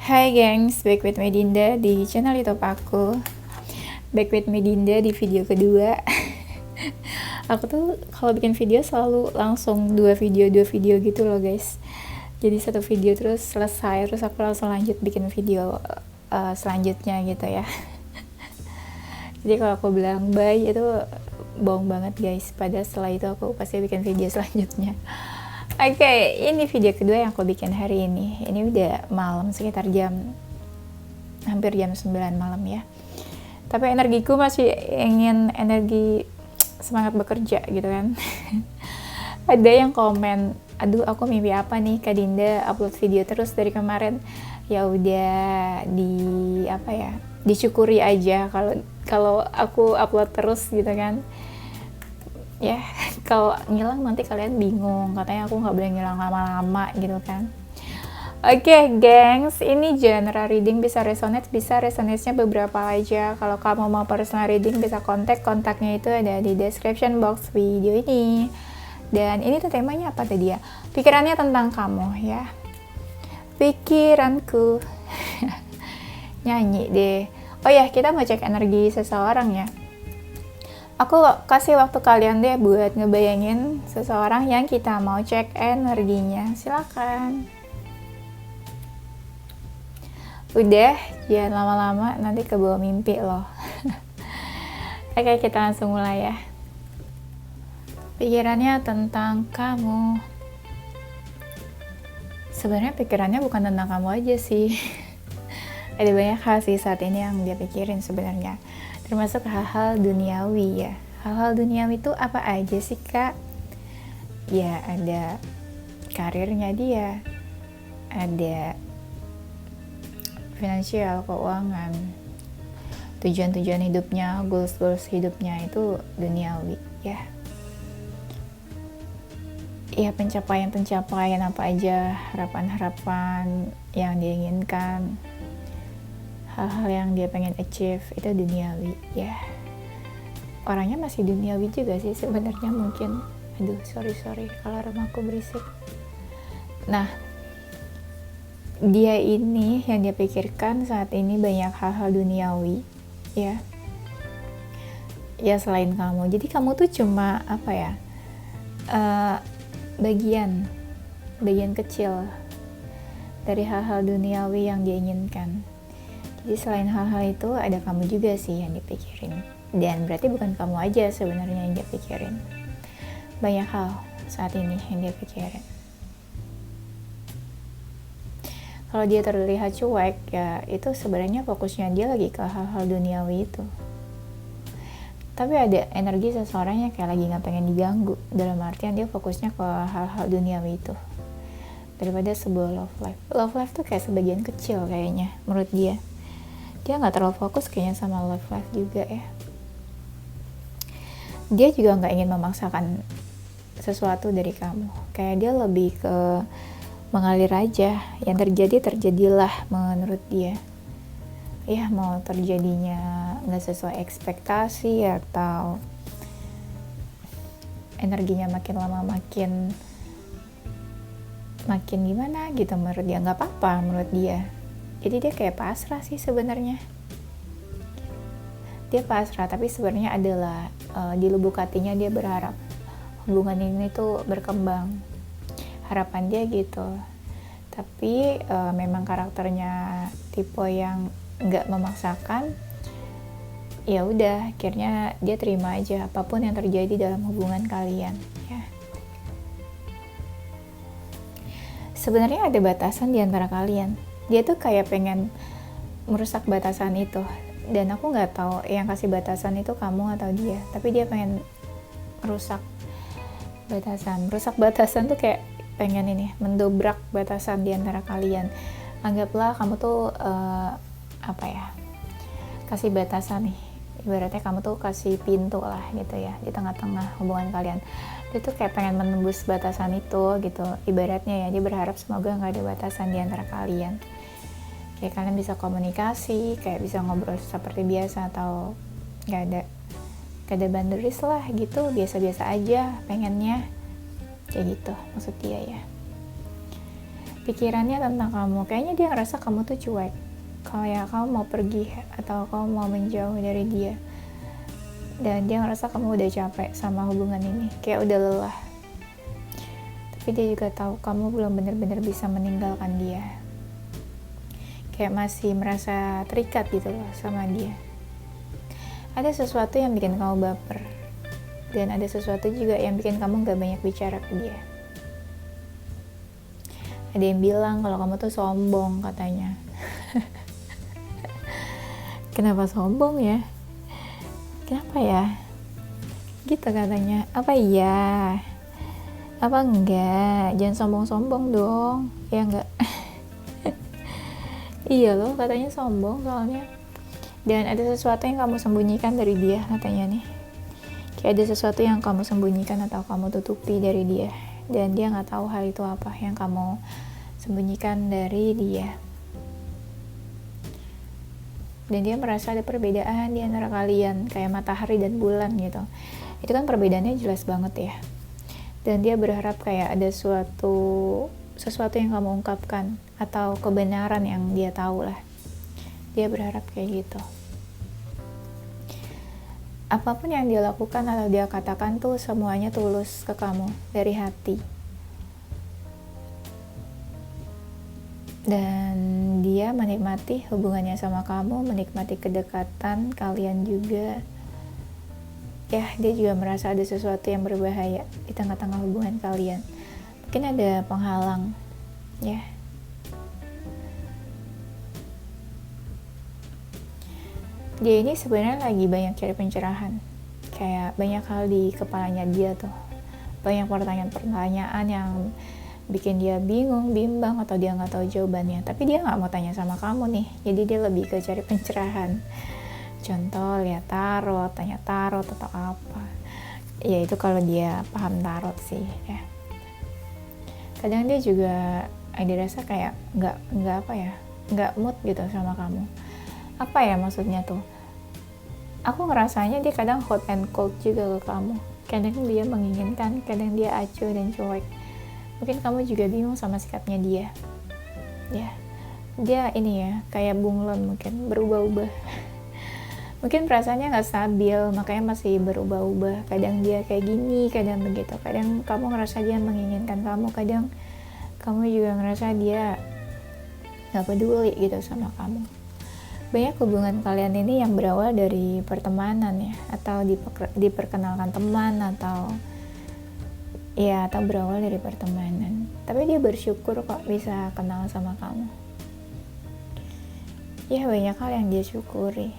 Hai gengs, back with Medinda di channel YouTube aku. Back with Medinda di video kedua. Aku tuh kalau bikin video selalu langsung dua video gitu loh guys. Jadi satu video terus selesai, terus aku langsung lanjut bikin video selanjutnya gitu ya. Jadi kalau aku bilang bye itu bohong banget guys. Padahal setelah itu aku pasti bikin video selanjutnya. Oke, ini video kedua yang aku bikin hari ini. Ini udah malam, sekitar hampir jam 9 malam ya. Tapi energiku masih ingin energi semangat bekerja gitu kan. Ada yang komen, aduh aku mimpi apa nih Kak Dinda upload video terus dari kemarin. Ya udah disyukuri aja kalau aku upload terus gitu kan. Ya kalau ngilang nanti kalian bingung, katanya aku nggak boleh ngilang lama-lama gitu kan. Oke, gengs, ini general reading bisa resonate-nya beberapa aja. Kalau kamu mau personal reading bisa kontaknya itu ada di description box video ini. Dan ini tuh temanya apa tadi ya? Pikirannya tentang kamu ya. Pikiranku. Nyanyi deh. Oh ya, kita mau cek energi seseorang ya. Aku kasih waktu kalian deh buat ngebayangin seseorang yang kita mau cek energinya. Silakan. Udah, jangan lama-lama nanti kebawa mimpi loh. Oke, kita langsung mulai ya. Pikirannya tentang kamu. Sebenarnya pikirannya bukan tentang kamu aja sih. Ada banyak hal sih saat ini yang dia pikirin sebenarnya. Termasuk hal-hal duniawi ya. Hal-hal duniawi itu apa aja sih kak? Ya ada karirnya dia, ada finansial, keuangan, tujuan-tujuan hidupnya, goals hidupnya itu duniawi ya. Ya pencapaian apa aja, harapan-harapan yang dia inginkan, hal-hal yang dia pengen achieve itu duniawi ya. Orangnya masih duniawi juga sih sebenarnya mungkin. Aduh sorry alarm aku berisik. Nah dia ini yang dia pikirkan saat ini banyak hal-hal duniawi ya. Ya selain kamu, jadi kamu tuh cuma apa ya, bagian kecil dari hal-hal duniawi yang dia inginkan. Jadi selain hal-hal itu ada kamu juga sih yang dipikirin. Dan berarti bukan kamu aja sebenarnya yang dia pikirin. Banyak hal saat ini yang dia pikirin. Kalau dia terlihat cuek ya itu sebenarnya fokusnya dia lagi ke hal-hal duniawi itu. Tapi ada energi seseorang yang kayak lagi gak pengen diganggu. Dalam artian dia fokusnya ke hal-hal duniawi itu. Daripada sebuah love life. Love life tuh kayak sebagian kecil kayaknya menurut dia. Dia gak terlalu fokus kayaknya sama love life juga ya. Dia juga gak ingin memaksakan sesuatu dari kamu. Kayak dia lebih ke mengalir aja. Yang terjadilah menurut dia. Ya mau terjadinya gak sesuai ekspektasi atau energinya makin lama makin gimana gitu menurut dia, gak apa-apa menurut dia. Jadi dia kayak pasrah sih sebenarnya. Dia pasrah, tapi sebenarnya adalah di lubuk hatinya dia berharap hubungan ini tuh berkembang. Harapan dia gitu. Tapi memang karakternya tipe yang nggak memaksakan. Ya udah, akhirnya dia terima aja apapun yang terjadi dalam hubungan kalian. Ya. Sebenarnya ada batasan di antara kalian. Dia tuh kayak pengen merusak batasan itu, dan aku nggak tahu yang kasih batasan itu kamu atau dia, tapi dia pengen merusak batasan tuh kayak pengen mendobrak batasan di antara kalian. Anggaplah kamu tuh kasih batasan nih, ibaratnya kamu tuh kasih pintu lah gitu ya di tengah-tengah hubungan kalian. Dia tuh kayak pengen menembus batasan itu gitu, ibaratnya ya. Dia berharap semoga nggak ada batasan di antara kalian. Kayak kalian bisa komunikasi, kayak bisa ngobrol seperti biasa, atau gak ada boundaries lah gitu, biasa-biasa aja pengennya kayak gitu maksud dia ya. pikirannya tentang kamu. Kayaknya dia ngerasa kamu tuh cuek, kayak kamu mau pergi atau kamu mau menjauh dari dia, dan dia ngerasa kamu udah capek sama hubungan ini, kayak udah lelah. Tapi dia juga tahu kamu belum benar-benar bisa meninggalkan dia, kayak masih merasa terikat gitu loh sama dia. Ada sesuatu yang bikin kamu baper, dan ada sesuatu juga yang bikin kamu gak banyak bicara ke dia. Ada yang bilang kalau kamu tuh sombong katanya. Kenapa sombong ya? Kenapa ya? Gitu katanya. Apa iya? Apa enggak? Jangan sombong-sombong dong. Ya enggak? Iya loh, katanya sombong soalnya. Dan ada sesuatu yang kamu sembunyikan dari dia katanya nih. Kayak ada sesuatu yang kamu sembunyikan atau kamu tutupi dari dia. Dan dia gak tahu hal itu apa yang kamu sembunyikan dari dia. Dan dia merasa ada perbedaan di antara kalian, kayak matahari dan bulan gitu. Itu kan perbedaannya jelas banget ya. Dan dia berharap kayak ada sesuatu yang kamu ungkapkan, atau kebenaran yang dia tahu lah. Dia berharap kayak gitu. Apapun yang dia lakukan atau dia katakan tuh semuanya tulus ke kamu, dari hati. Dan dia menikmati hubungannya sama kamu, menikmati kedekatan kalian juga. Ya, dia juga merasa ada sesuatu yang berbahaya di tengah-tengah hubungan kalian. Mungkin ada penghalang, ya. Dia ini sebenarnya lagi banyak cari pencerahan. Kayak banyak hal di kepalanya dia tuh. Banyak pertanyaan-pertanyaan yang bikin dia bingung, bimbang, atau dia nggak tahu jawabannya. Tapi dia nggak mau tanya sama kamu nih. Jadi dia lebih ke cari pencerahan. Contoh, lihat tarot, tanya tarot atau apa. Ya itu kalau dia paham tarot sih ya. Kadang dia juga ada rasa kayak nggak mood gitu sama kamu. Apa ya maksudnya tuh? Aku ngerasanya dia kadang hot and cold juga ke kamu. Kadang dia menginginkan, kadang dia acuh dan cuek. Mungkin kamu juga bingung sama sikapnya dia. Ya, dia ini ya, kayak bunglon mungkin, berubah-ubah. Mungkin perasaannya nggak stabil, makanya masih berubah-ubah. Kadang dia kayak gini, kadang begitu. Kadang kamu ngerasa dia menginginkan kamu, kadang kamu juga ngerasa dia nggak peduli gitu sama kamu. Banyak hubungan kalian ini yang berawal dari pertemanan ya, atau diperkenalkan teman, atau berawal dari pertemanan. Tapi dia bersyukur kok bisa kenal sama kamu. Ya, banyak hal yang dia syukuri.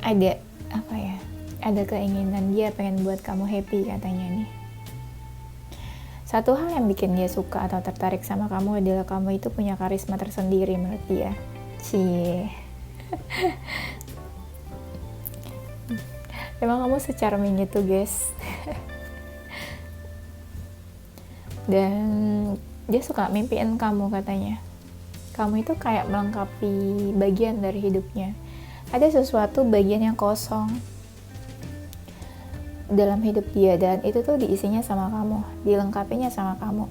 Ada ada keinginan dia pengen buat kamu happy katanya nih. Satu hal yang bikin dia suka atau tertarik sama kamu adalah kamu itu punya karisma tersendiri menurut dia. Cie. Emang kamu se-charming itu, guys. Dan dia suka mimpiin kamu katanya. Kamu itu kayak melengkapi bagian dari hidupnya. Ada sesuatu bagian yang kosong dalam hidup dia, dan itu tuh diisinya sama kamu, dilengkapinya sama kamu.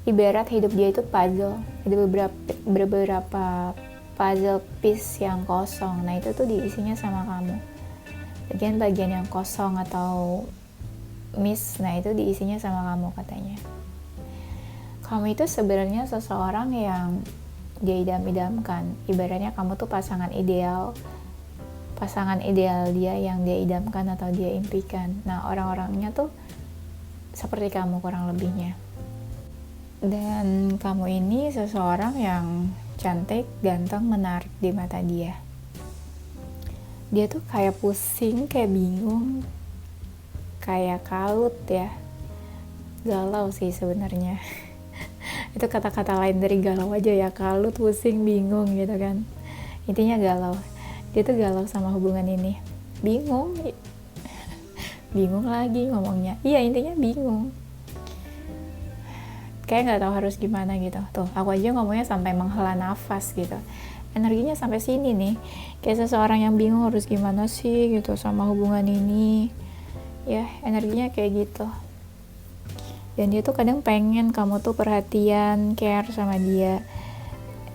Ibarat hidup dia itu puzzle, ada beberapa puzzle piece yang kosong. Nah itu tuh diisinya sama kamu, bagian-bagian yang kosong atau miss. Nah itu diisinya sama kamu katanya. Kamu itu sebenarnya seseorang yang dia idam-idamkan. Ibaratnya kamu tuh pasangan ideal dia yang dia idamkan atau dia impikan. Nah, orang-orangnya tuh seperti kamu kurang lebihnya. Dan kamu ini seseorang yang cantik, ganteng, menarik di mata dia. Dia tuh kayak pusing, kayak bingung, kayak kalut ya. Galau sih sebenarnya. Itu kata-kata lain dari galau aja ya, kalut, pusing, bingung gitu kan. Intinya galau. Dia tuh galau sama hubungan ini, bingung lagi ngomongnya. Iya, intinya bingung, kayak nggak tahu harus gimana gitu. Tuh, aku aja ngomongnya sampai menghela nafas gitu, energinya sampai sini nih, kayak seseorang yang bingung harus gimana sih gitu sama hubungan ini ya, energinya kayak gitu. Dan dia tuh kadang pengen kamu tuh perhatian, care sama dia.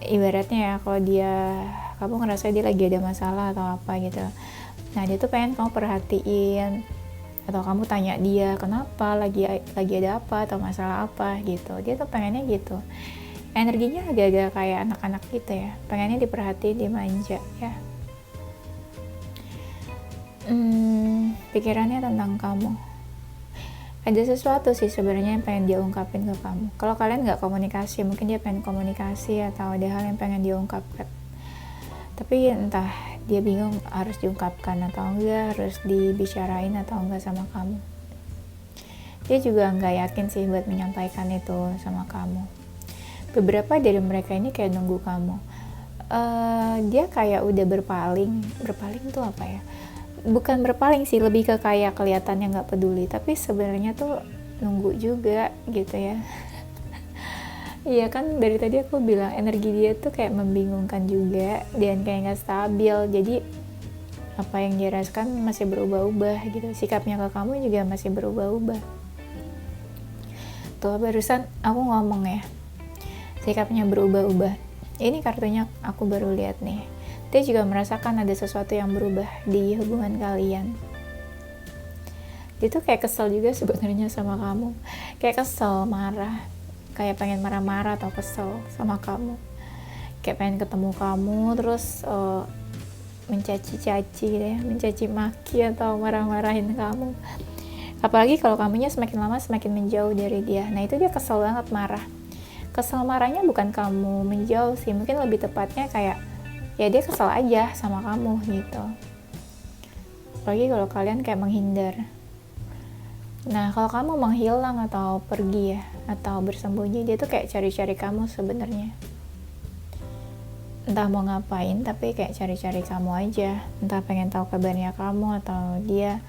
Ibaratnya ya, kalau kamu ngerasa dia lagi ada masalah atau apa gitu, nah dia tuh pengen kamu perhatiin, atau kamu tanya dia kenapa, lagi ada apa atau masalah apa gitu. Dia tuh pengennya gitu, energinya agak-agak kayak anak-anak gitu ya, pengennya diperhatiin, dimanja ya. Pikirannya tentang kamu, ada sesuatu sih sebenarnya yang pengen dia ungkapin ke kamu. Kalau kalian nggak komunikasi, mungkin dia pengen komunikasi atau ada hal yang pengen dia ungkapkan, tapi entah dia bingung harus diungkapkan atau enggak, harus dibicarain atau enggak sama kamu. Dia juga nggak yakin sih buat menyampaikan itu sama kamu. Beberapa dari mereka ini kayak nunggu kamu. Dia kayak udah berpaling tuh apa ya, bukan berpaling sih, lebih ke kayak kelihatannya nggak peduli, tapi sebenarnya tuh nunggu juga gitu ya. Iya kan, dari tadi aku bilang energi dia tuh kayak membingungkan juga dan kayak nggak stabil. Jadi apa yang dia rasakan masih berubah-ubah gitu, sikapnya ke kamu juga masih berubah-ubah. Tuh barusan aku ngomong ya, sikapnya berubah-ubah. Ini kartunya aku baru lihat nih. Dia juga merasakan ada sesuatu yang berubah di hubungan kalian. Dia tuh kayak kesel juga sebenarnya sama kamu. Kayak kesel, marah. Kayak pengen marah-marah atau kesel sama kamu. Kayak pengen ketemu kamu, terus mencaci-caci gitu ya, mencaci maki atau marah-marahin kamu. Apalagi kalau kamunya semakin lama semakin menjauh dari dia. Nah itu dia kesel banget, marah. Kesel marahnya bukan kamu menjauh sih, mungkin lebih tepatnya kayak ya dia kesel aja sama kamu gitu. Apalagi kalau kalian kayak menghindar. Nah kalau kamu menghilang atau pergi ya, atau bersembunyi, dia tuh kayak cari-cari kamu sebenarnya. Entah mau ngapain, tapi kayak cari-cari kamu aja. Entah pengen tahu kabarnya kamu, atau dia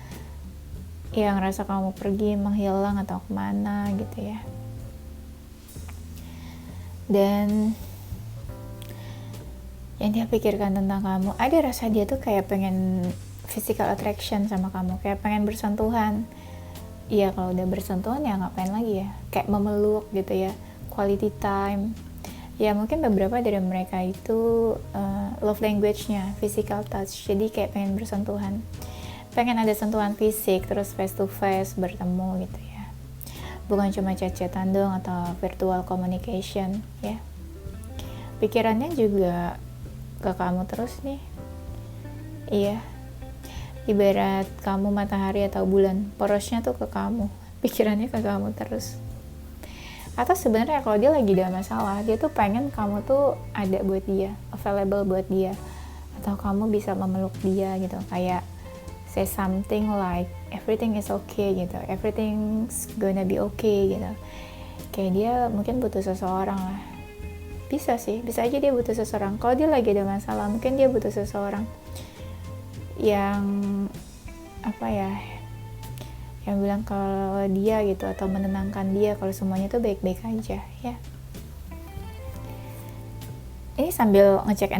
yang ngerasa kamu pergi, menghilang atau kemana gitu ya. Dan yang dia pikirkan tentang kamu, ada rasa dia tuh kayak pengen physical attraction sama kamu, kayak pengen bersentuhan. Iya, kalau udah bersentuhan ya ngapain lagi ya, kayak memeluk gitu ya, quality time ya. Mungkin beberapa dari mereka itu love language-nya physical touch, jadi kayak pengen bersentuhan, pengen ada sentuhan fisik, terus face to face bertemu gitu ya, bukan cuma chat-chatan doang atau virtual communication ya. Pikirannya juga ke kamu terus nih. Iya, ibarat kamu matahari atau bulan, porosnya tuh ke kamu, pikirannya ke kamu terus. Atau sebenarnya kalau dia lagi ada masalah, dia tuh pengen kamu tuh ada buat dia, available buat dia, atau kamu bisa memeluk dia gitu, kayak say something like everything is okay gitu, everything's gonna be okay gitu. Kayak dia mungkin butuh seseorang lah. Bisa sih, bisa aja dia butuh seseorang. Kalau dia lagi ada masalah, mungkin dia butuh seseorang yang apa ya, yang bilang kalau dia gitu, atau menenangkan dia kalau semuanya tuh baik-baik aja ya. Ini sambil ngecek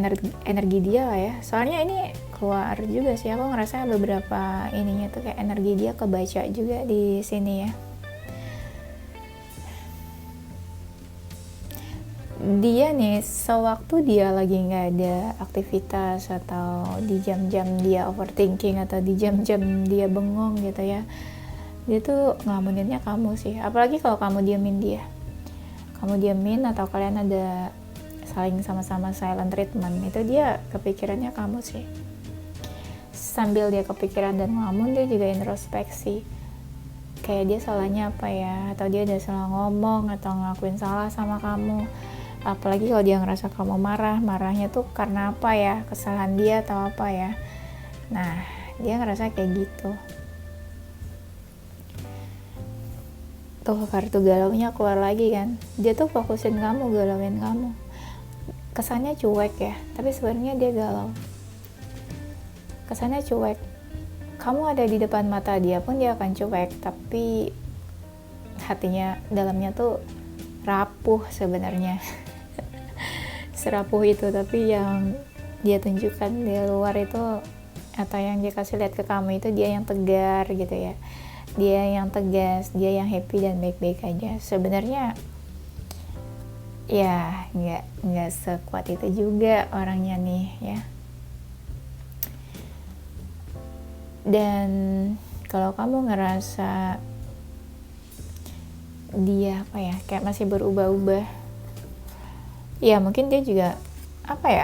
energi dia lah ya, soalnya ini keluar juga sih, aku ngerasa beberapa ininya tuh kayak energi dia kebaca juga di sini ya. Dia nih, sewaktu dia lagi nggak ada aktivitas, atau di jam-jam dia overthinking, atau di jam-jam dia bengong gitu ya, dia tuh ngelamuninnya kamu sih. Apalagi kalau kamu diamin dia, atau kalian ada saling sama-sama silent treatment, itu dia kepikirannya kamu sih. Sambil dia kepikiran dan ngelamun, dia juga introspeksi, kayak dia salahnya apa ya, atau dia udah salah ngomong atau ngelakuin salah sama kamu. Apalagi kalau dia ngerasa kamu marahnya tuh karena apa ya, kesalahan dia atau apa ya. Nah dia ngerasa kayak gitu. Tuh kartu galaunya keluar lagi kan, dia tuh fokusin kamu, galauin kamu. Kesannya cuek ya, tapi sebenarnya dia galau. Kesannya cuek, kamu ada di depan mata dia pun dia akan cuek, tapi hatinya, dalamnya tuh rapuh sebenarnya. Serapuh itu, tapi yang dia tunjukkan di luar itu, atau yang dia kasih lihat ke kamu itu, dia yang tegar gitu ya. dia yang tegas, dia yang happy dan baik-baik aja. Sebenarnya ya nggak sekuat itu juga orangnya nih ya. Dan kalau kamu ngerasa dia kayak masih berubah-ubah, ya mungkin dia juga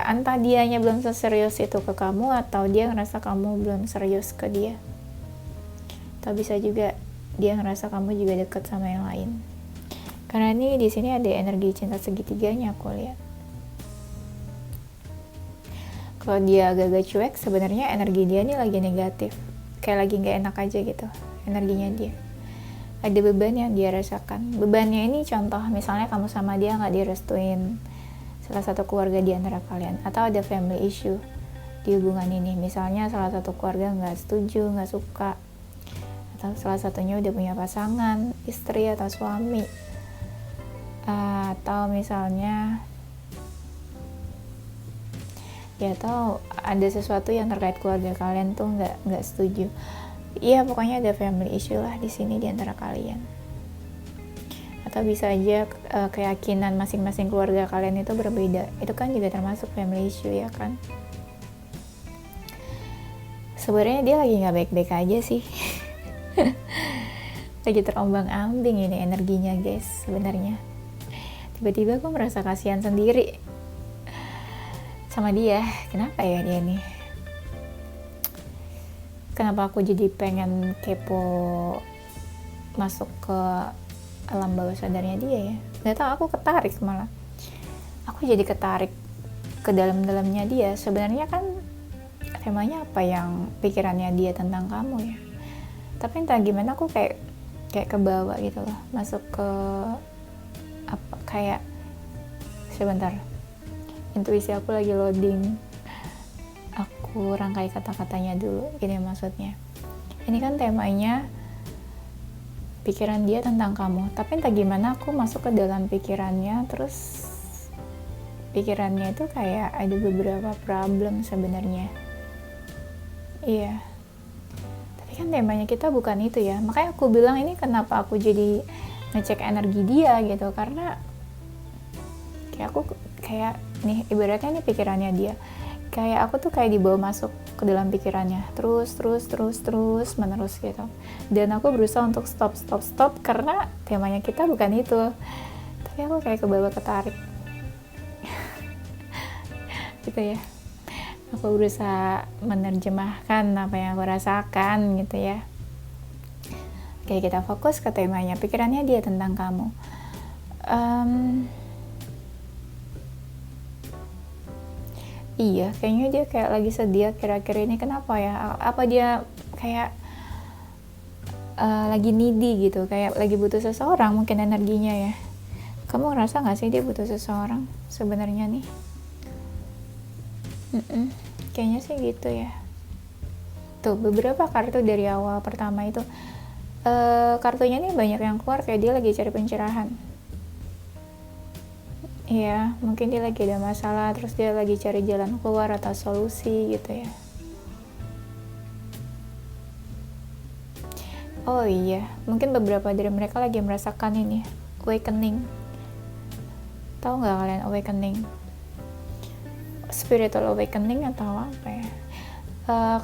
entah dianya belum serius itu ke kamu, atau dia ngerasa kamu belum serius ke dia, atau bisa juga dia ngerasa kamu juga dekat sama yang lain. Karena ini di sini ada energi cinta segitiganya aku lihat. Kalau dia agak-agak cuek, sebenarnya energi dia ini lagi negatif, kayak lagi nggak enak aja gitu energinya dia. Ada beban yang dia rasakan. Bebannya ini contoh misalnya kamu sama dia nggak direstuin, salah satu keluarga di antara kalian, atau ada family issue di hubungan ini. Misalnya salah satu keluarga nggak setuju, nggak suka, atau salah satunya udah punya pasangan, istri atau suami, atau misalnya atau ada sesuatu yang terkait keluarga kalian tuh nggak setuju. Iya, pokoknya ada family issue lah di sini di antara kalian. Atau bisa aja keyakinan masing-masing keluarga kalian itu berbeda. Itu kan juga termasuk family issue ya kan. Sebenarnya dia lagi nggak baik-baik aja sih. Lagi terombang-ambing ini energinya guys sebenarnya. Tiba-tiba aku merasa kasihan sendiri sama dia. Kenapa ya dia nih? Kenapa aku jadi pengen kepo masuk ke alam bawah sadarnya dia ya? Gak tau, aku ketarik malah. Aku jadi ketarik ke dalam-dalamnya dia. Sebenarnya kan temanya apa yang pikirannya dia tentang kamu ya. Tapi entah gimana aku kayak kebawa gitu loh. Masuk ke sebentar. Intuisi aku lagi loading. Aku rangkai kata-katanya dulu. Gini maksudnya. Ini kan temanya pikiran dia tentang kamu. Tapi entah gimana aku masuk ke dalam pikirannya, terus pikirannya itu kayak ada beberapa problem sebenarnya. Iya. Tapi kan temanya kita bukan itu ya. Makanya aku bilang ini kenapa aku jadi ngecek energi dia gitu. Karena kayak nih ibaratnya nih pikirannya dia. Kayak aku tuh kayak dibawa masuk ke dalam pikirannya terus menerus gitu. Dan aku berusaha untuk stop karena temanya kita bukan itu. Tapi aku kayak kebawa ketarik. Gitu ya. Aku berusaha menerjemahkan apa yang aku rasakan gitu ya. Oke, kita fokus ke temanya. Pikirannya dia tentang kamu. Iya, kayaknya dia kayak lagi sedih kira-kira ini. Kenapa ya? Apa dia kayak lagi needy gitu, kayak lagi butuh seseorang mungkin energinya ya. Kamu ngerasa gak sih dia butuh seseorang sebenarnya nih? Kayaknya sih gitu ya. Tuh, beberapa kartu dari awal pertama itu, kartunya nih banyak yang keluar kayak dia lagi cari pencerahan. Iya, mungkin dia lagi ada masalah, terus dia lagi cari jalan keluar atau solusi gitu ya. Oh iya, mungkin beberapa dari mereka lagi merasakan ini, awakening. Tahu nggak kalian awakening? Spiritual awakening atau apa ya?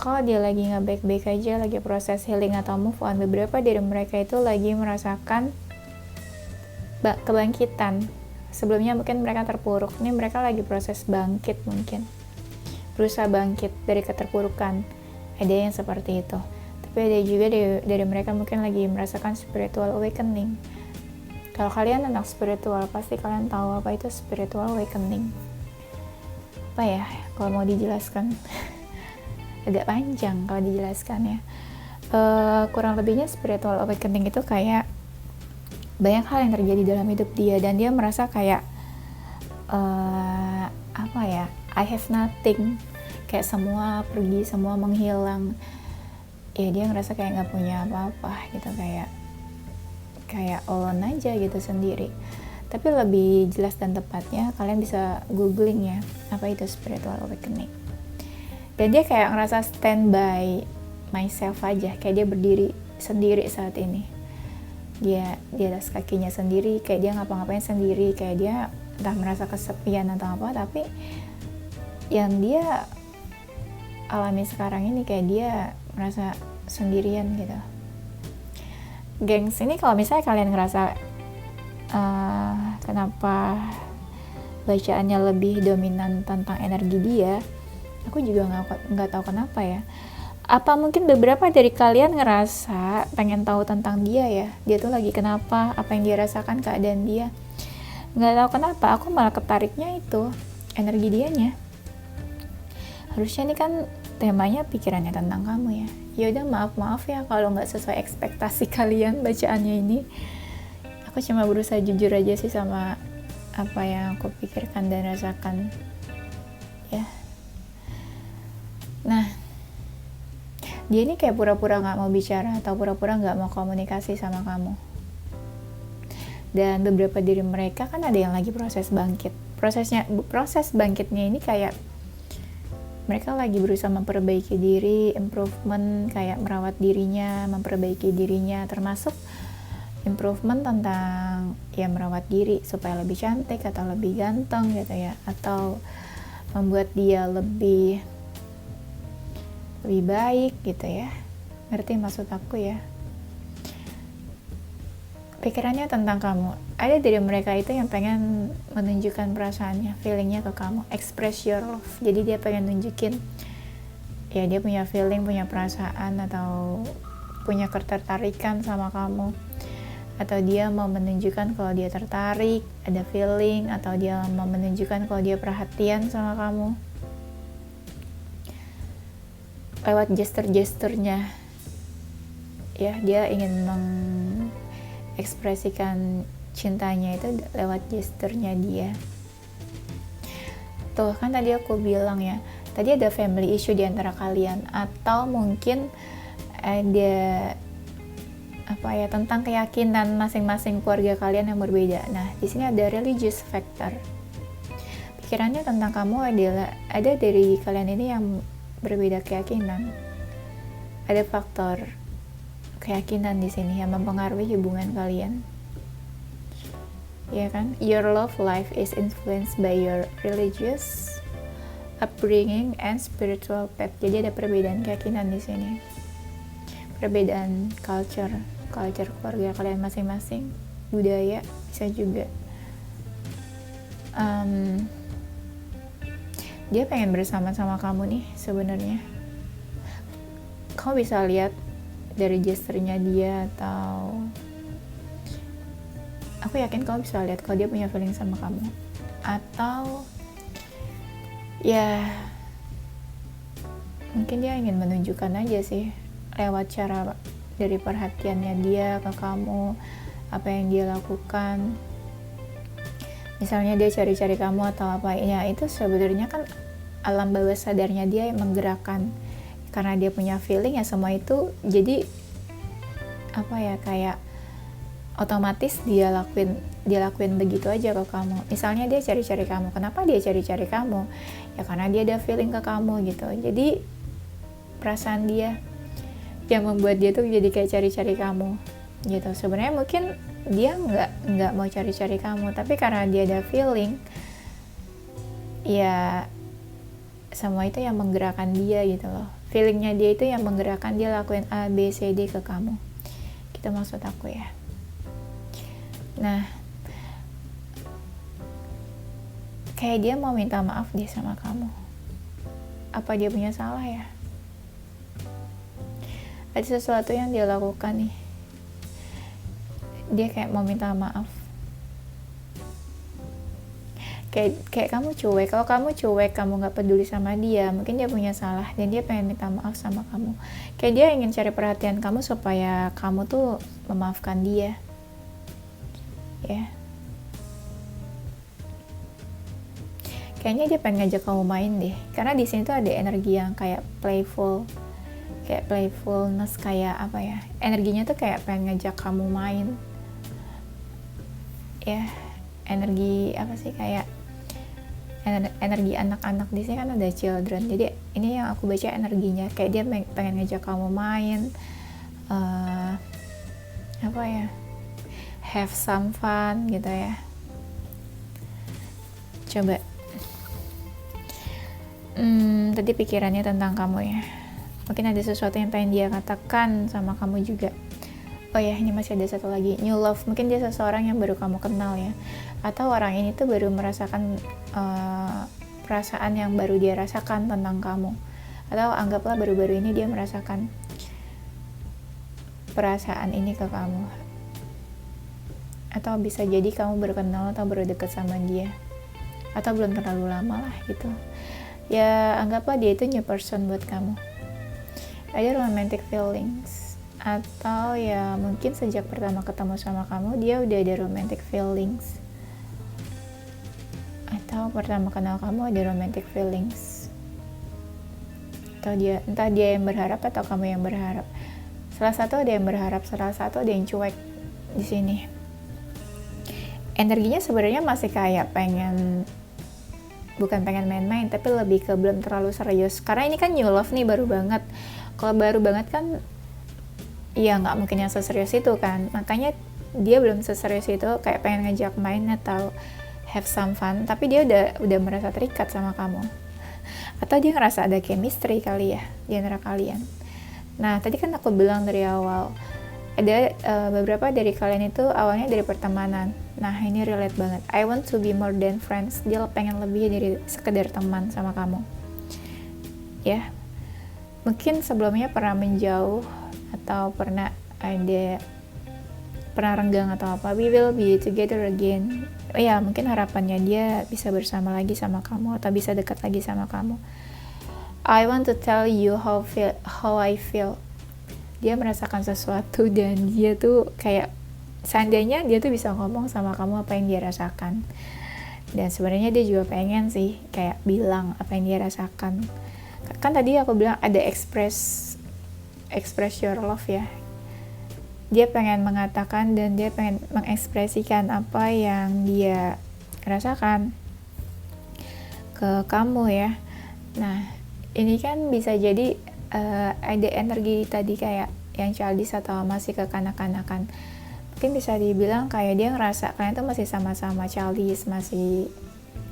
Kalau dia lagi nggak baik-baik aja, lagi proses healing atau move on, beberapa dari mereka itu lagi merasakan kebangkitan. Sebelumnya mungkin mereka terpuruk, ini mereka lagi proses bangkit mungkin. Berusaha bangkit dari keterpurukan. Ada yang seperti itu. Tapi ada juga dari mereka mungkin lagi merasakan spiritual awakening. Kalau kalian anak spiritual, pasti kalian tahu apa itu spiritual awakening. Apa ya, kalau mau dijelaskan agak panjang kalau dijelaskan ya. Kurang lebihnya spiritual awakening itu kayak banyak hal yang terjadi dalam hidup dia dan dia merasa kayak I have nothing, kayak semua pergi, semua menghilang. Ya dia ngerasa kayak nggak punya apa-apa gitu, kayak alone aja gitu sendiri. Tapi lebih jelas dan tepatnya kalian bisa googling ya, apa itu spiritual awakening. Dan dia kayak ngerasa stand by myself aja, kayak dia berdiri sendiri saat ini. Dia di atas kakinya sendiri, kayak dia ngapa-ngapain sendiri, kayak dia entah merasa kesepian atau apa, tapi yang dia alami sekarang ini kayak dia merasa sendirian gitu. Gengs, ini kalau misalnya kalian ngerasa kenapa bacaannya lebih dominan tentang energi dia, aku juga nggak tahu kenapa ya. Apa mungkin beberapa dari kalian ngerasa pengen tahu tentang dia ya, dia tuh lagi kenapa, apa yang dia rasakan, keadaan dia. Nggak tahu kenapa aku malah ketariknya itu energi dianya. Harusnya ini kan temanya pikirannya tentang kamu ya. Ya udah, maaf ya kalau nggak sesuai ekspektasi kalian bacaannya ini. Aku cuma berusaha jujur aja sih sama apa yang aku pikirkan dan rasakan ya. Nah, dia ini kayak pura-pura nggak mau bicara atau pura-pura nggak mau komunikasi sama kamu. Dan beberapa diri mereka kan ada yang lagi proses bangkit. Proses bangkitnya ini kayak mereka lagi berusaha memperbaiki diri, improvement, kayak merawat dirinya, memperbaiki dirinya, termasuk improvement tentang ya merawat diri supaya lebih cantik atau lebih ganteng gitu ya, atau membuat dia lebih baik gitu ya. Ngerti maksud aku ya? Pikirannya tentang kamu. Ada dari mereka itu yang pengen menunjukkan perasaannya, feelingnya ke kamu, express your love. Jadi dia pengen nunjukin ya dia punya feeling, punya perasaan, atau punya ketertarikan sama kamu, atau dia mau menunjukkan kalau dia tertarik, ada feeling, atau dia mau menunjukkan kalau dia perhatian sama kamu lewat gestur-gesturnya ya. Dia ingin mengekspresikan cintanya itu lewat gesturnya dia. Tuh kan tadi aku bilang ya, tadi ada family issue di antara kalian, atau mungkin ada apa ya, tentang keyakinan masing-masing keluarga kalian yang berbeda. Nah, di sini ada religious factor. Pikirannya tentang kamu adalah ada dari kalian ini yang berbeda keyakinan. Ada faktor keyakinan di sini yang mempengaruhi hubungan kalian. Ya kan? Your love life is influenced by your religious upbringing and spiritual path. Jadi ada perbedaan keyakinan di sini. Perbedaan culture keluarga kalian masing-masing, budaya bisa juga. Dia pengen bersama-sama kamu nih sebenarnya. Kamu bisa lihat dari gesturnya dia, atau aku yakin kamu bisa lihat kalau dia punya feeling sama kamu, atau ya mungkin dia ingin menunjukkan aja sih lewat cara dari perhatiannya dia ke kamu, apa yang dia lakukan. Misalnya dia cari-cari kamu atau apa ya, itu sebenarnya kan alam bawah sadarnya dia yang menggerakkan. Karena dia punya feeling ya, semua itu jadi apa ya, kayak otomatis dia lakuin begitu aja ke kamu. Misalnya dia cari-cari kamu, kenapa dia cari-cari kamu? Ya karena dia ada feeling ke kamu gitu. Jadi perasaan dia yang membuat dia tuh jadi kayak cari-cari kamu gitu. Sebenarnya mungkin dia nggak mau cari-cari kamu, tapi karena dia ada feeling, ya semua itu yang menggerakkan dia gitu loh. Feelingnya dia itu yang menggerakkan dia lakuin A, B, C, D ke kamu. Gitu maksud aku ya. Nah, kayak dia mau minta maaf deh sama kamu. Apa dia punya salah ya? Ada sesuatu yang dia lakukan nih. Dia kayak mau minta maaf. Kayak kamu cuek. Kalau kamu cuek, kamu gak peduli sama dia, mungkin dia punya salah dan dia pengen minta maaf sama kamu. Kayak dia ingin cari perhatian kamu supaya kamu tuh memaafkan dia. Ya. Kayaknya dia pengen ngajak kamu main deh. Karena di sini tuh ada energi yang kayak playfulness, kayak apa ya? Energinya tuh kayak pengen ngajak kamu main. Ya, energi apa sih, kayak energi anak-anak. Di sini kan ada children, jadi ini yang aku baca energinya kayak dia pengen ngajak kamu main, uh, apa ya, have some fun gitu ya. Coba tadi pikirannya tentang kamu ya, mungkin ada sesuatu yang pengen dia katakan sama kamu juga. Oh ya, ini masih ada satu lagi, new love. Mungkin dia seseorang yang baru kamu kenal ya, atau orang ini tuh baru merasakan perasaan yang baru dia rasakan tentang kamu, atau anggaplah baru-baru ini dia merasakan perasaan ini ke kamu, atau bisa jadi kamu baru kenal atau baru deket sama dia, atau belum terlalu lama lah gitu ya. Anggaplah dia itu new person buat kamu, ada romantic feelings, atau ya mungkin sejak pertama ketemu sama kamu dia udah ada romantic feelings, atau pertama kenal kamu ada romantic feelings, atau dia, entah dia yang berharap atau kamu yang berharap. Salah satu ada yang berharap, salah satu ada yang cuek di sini. Energinya sebenarnya masih kayak bukan pengen main-main, tapi lebih ke belum terlalu serius. Karena ini kan new love nih, baru banget. Kalau baru banget kan ya nggak mungkin yang seserius itu kan. Makanya dia belum seserius itu, kayak pengen ngajak main atau have some fun, tapi dia udah merasa terikat sama kamu. Atau dia ngerasa ada chemistry kali ya di antara kalian. Nah, tadi kan aku bilang dari awal, ada beberapa dari kalian itu awalnya dari pertemanan. Nah, ini relate banget. I want to be more than friends. Dia pengen lebih dari sekedar teman sama kamu. Ya, mungkin sebelumnya pernah menjauh atau pernah renggang atau apa. We will be together again. Oh ya, mungkin harapannya dia bisa bersama lagi sama kamu atau bisa dekat lagi sama kamu. I want to tell you how I feel. Dia merasakan sesuatu dan dia tuh kayak seandainya dia tuh bisa ngomong sama kamu apa yang dia rasakan. Dan sebenarnya dia juga pengen sih kayak bilang apa yang dia rasakan. Kan tadi aku bilang ada express your love ya. Dia pengen mengatakan dan dia pengen mengekspresikan apa yang dia rasakan ke kamu ya. Nah, ini kan bisa jadi ada energi tadi kayak yang childish atau masih kekanak-kanakan. Mungkin bisa dibilang kayak dia ngerasa kalian tuh masih sama-sama childish, masih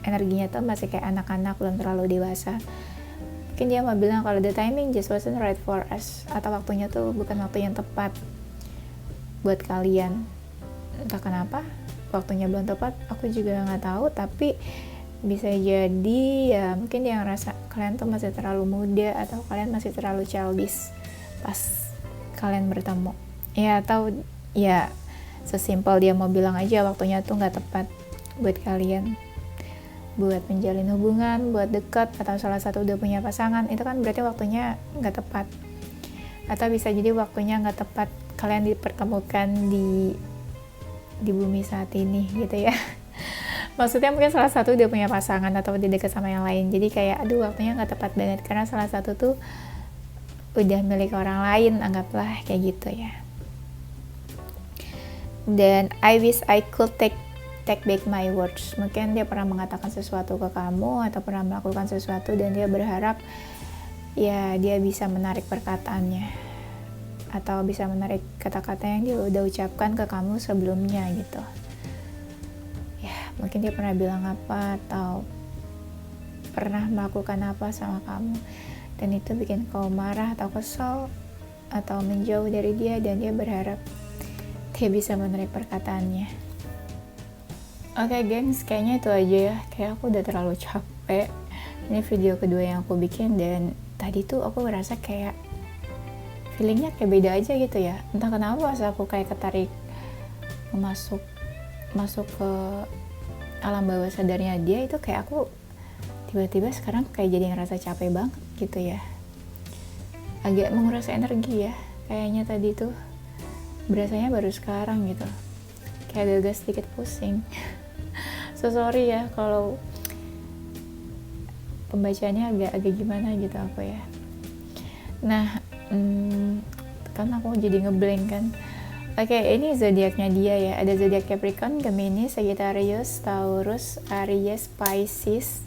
energinya tuh masih kayak anak-anak, belum terlalu dewasa. Mungkin dia mau bilang kalau the timing just wasn't right for us, atau waktunya tuh bukan waktu yang tepat buat kalian. Entah kenapa waktunya belum tepat, aku juga nggak tahu, tapi bisa jadi ya mungkin dia ngerasa kalian tuh masih terlalu muda atau kalian masih terlalu childish pas kalian bertemu ya, atau ya sesimpel dia mau bilang aja waktunya tuh nggak tepat buat kalian buat menjalin hubungan, buat dekat, atau salah satu udah punya pasangan, itu kan berarti waktunya nggak tepat. Atau bisa jadi waktunya nggak tepat kalian dipertemukan di bumi saat ini gitu ya. Maksudnya mungkin salah satu udah punya pasangan atau udah dekat sama yang lain, jadi kayak aduh waktunya nggak tepat banget karena salah satu tuh udah milik orang lain, anggaplah kayak gitu ya. Dan I wish I could take back my words. Mungkin dia pernah mengatakan sesuatu ke kamu atau pernah melakukan sesuatu dan dia berharap ya dia bisa menarik perkataannya atau bisa menarik kata-kata yang dia udah ucapkan ke kamu sebelumnya gitu. Mungkin dia pernah bilang apa atau pernah melakukan apa sama kamu dan itu bikin kamu marah atau kesal atau menjauh dari dia, dan dia berharap dia bisa menarik perkataannya. Oke, gengs, kayaknya itu aja ya. Kayak aku udah terlalu capek. Ini video kedua yang aku bikin dan tadi tuh aku ngerasa kayak feelingnya kayak beda aja gitu ya. Entah kenapa pas aku kayak ketarik masuk ke alam bawah sadarnya dia, itu kayak aku tiba-tiba sekarang kayak jadi ngerasa capek banget gitu ya, agak menguras energi ya kayaknya. Tadi tuh berasanya baru sekarang gitu, kayak agak sedikit pusing. So sorry ya kalau pembacaannya agak gimana gitu aku ya. Nah kan aku jadi ngeblank kan. Oke, ini zodiaknya dia ya. Ada zodiak Capricorn, Gemini, Sagittarius, Taurus, Aries, Pisces,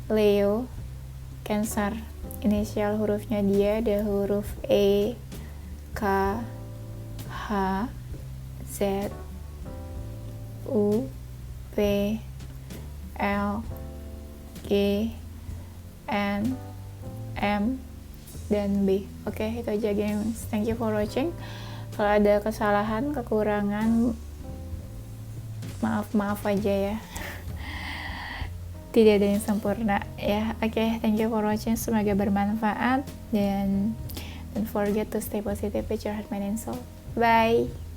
Leo, Cancer. Inisial hurufnya dia ada huruf E, K, K H Z U P L G N M dan B. Oke, itu aja gengs. Thank you for watching. Kalau ada kesalahan, kekurangan, maaf aja ya. Tidak ada yang sempurna ya. Oke, thank you for watching. Semoga bermanfaat dan don't forget to stay positive with your heart, mind, and soul. Bye.